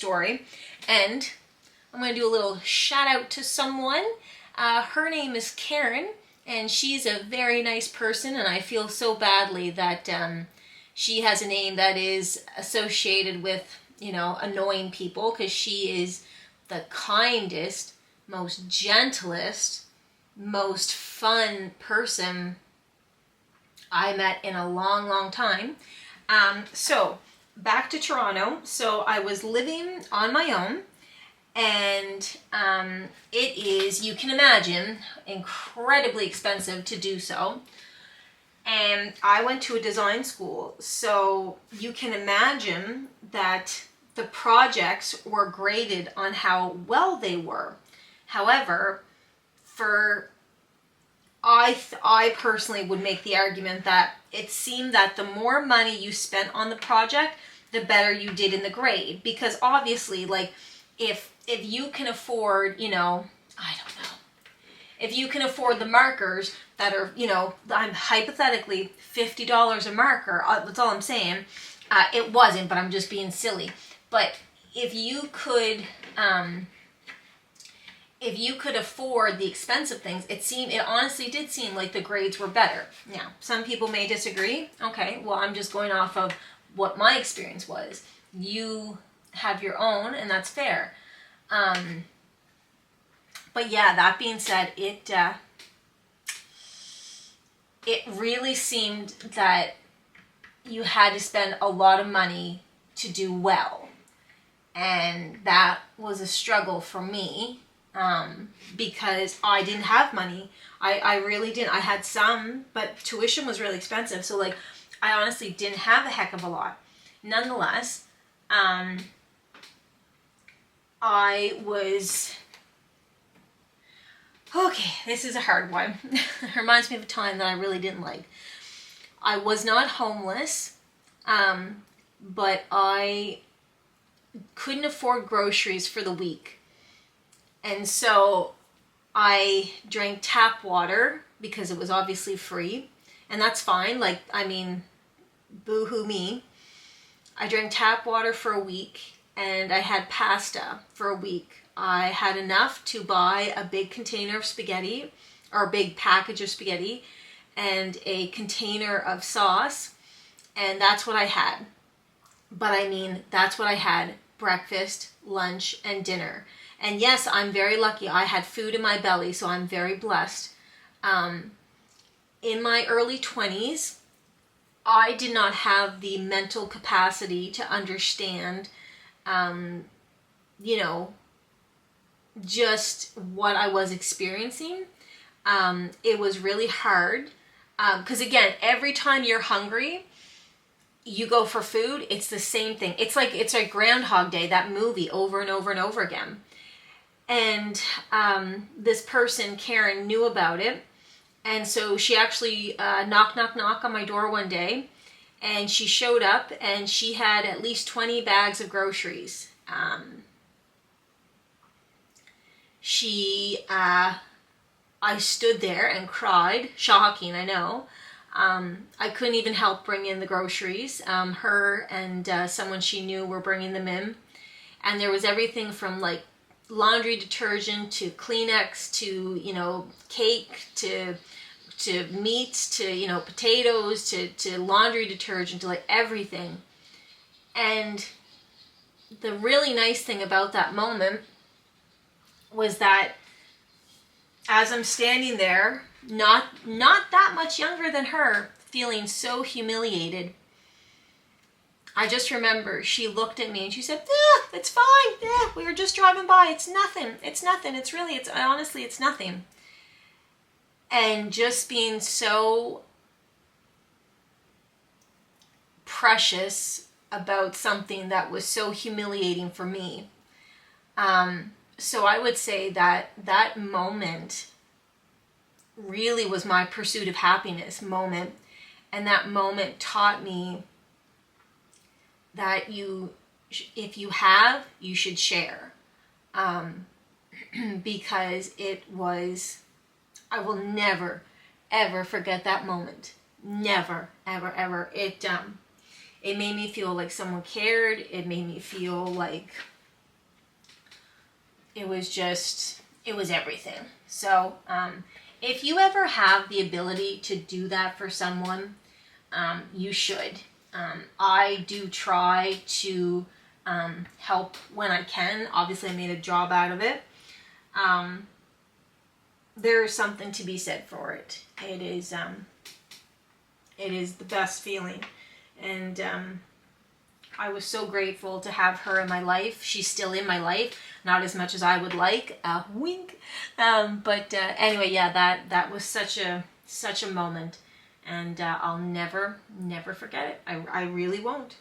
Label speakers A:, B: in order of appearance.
A: story. And I'm going to do a little shout out to someone. Her name is Karen, and she's a very nice person, and I feel so badly that she has a name that is associated with, you know, annoying people, because she is the kindest, most gentlest, most fun person I met in a long, long time. So back to Toronto. So I was living on my own, and it is, you can imagine, incredibly expensive to do so. And I went to a design school, so you can imagine that the projects were graded on how well they were. However, I personally would make the argument that it seemed that the more money you spent on the project, the better you did in the grade. Because obviously, like, if you can afford, you know, I don't know, if you can afford the markers that are, you know, I'm hypothetically $50 a marker, that's all I'm saying. It wasn't, but I'm just being silly. But if you could afford the expensive things, it honestly did seem like the grades were better. Now, some people may disagree. Okay, well, I'm just going off of what my experience was. You have your own, and that's fair. But yeah, that being said, it really seemed that you had to spend a lot of money to do well. And that was a struggle for me, because I didn't have money. I really didn't. I had some, but tuition was really expensive. So, like, I honestly didn't have a heck of a lot. Nonetheless, I was... Okay, this is a hard one. It reminds me of a time that I really didn't like. I was not homeless, but I couldn't afford groceries for the week. And so I drank tap water because it was obviously free. And that's fine. Like, I mean, boo-hoo me. I drank tap water for a week, and I had pasta for a week. I had enough to buy a big container of spaghetti, or a big package of spaghetti, and a container of sauce, and that's what I had. But I mean, that's what I had: breakfast, lunch, and dinner. And yes, I'm very lucky. I had food in my belly, so I'm very blessed. In my early 20s, I did not have the mental capacity to understand, you know, just what I was experiencing. It was really hard. Because again, every time you're hungry, you go for food, it's the same thing. It's like Groundhog Day, that movie, over and over and over again. And this person, Karen, knew about it. And so she actually knock on my door one day. And she showed up, and she had at least 20 bags of groceries. I stood there and cried. Shocking, I know. I couldn't even help bring in the groceries. Her and someone she knew were bringing them in. And there was everything from, like, laundry detergent to Kleenex to, you know, cake to meats to, you know, potatoes to laundry detergent to, like, everything. And the really nice thing about that moment was that as I'm standing there, not that much younger than her, feeling so humiliated, I just remember she looked at me and she said, it's fine. We were just driving by. It's nothing. It's nothing. Honestly, it's nothing. And just being so precious about something that was so humiliating for me. So I would say that moment really was my pursuit of happiness moment. And that moment taught me that if you have, you should share. Because I will never, ever forget that moment. Never, ever, ever. It made me feel like someone cared. It made me feel like it was everything. So if you ever have the ability to do that for someone, you should. I do try to help when I can. Obviously, I made a job out of it. There is something to be said for it. It is the best feeling, and I was so grateful to have her in my life. She's still in my life, not as much as I would like. Wink. But anyway, yeah, that was such a moment, and I'll never forget it. I really won't.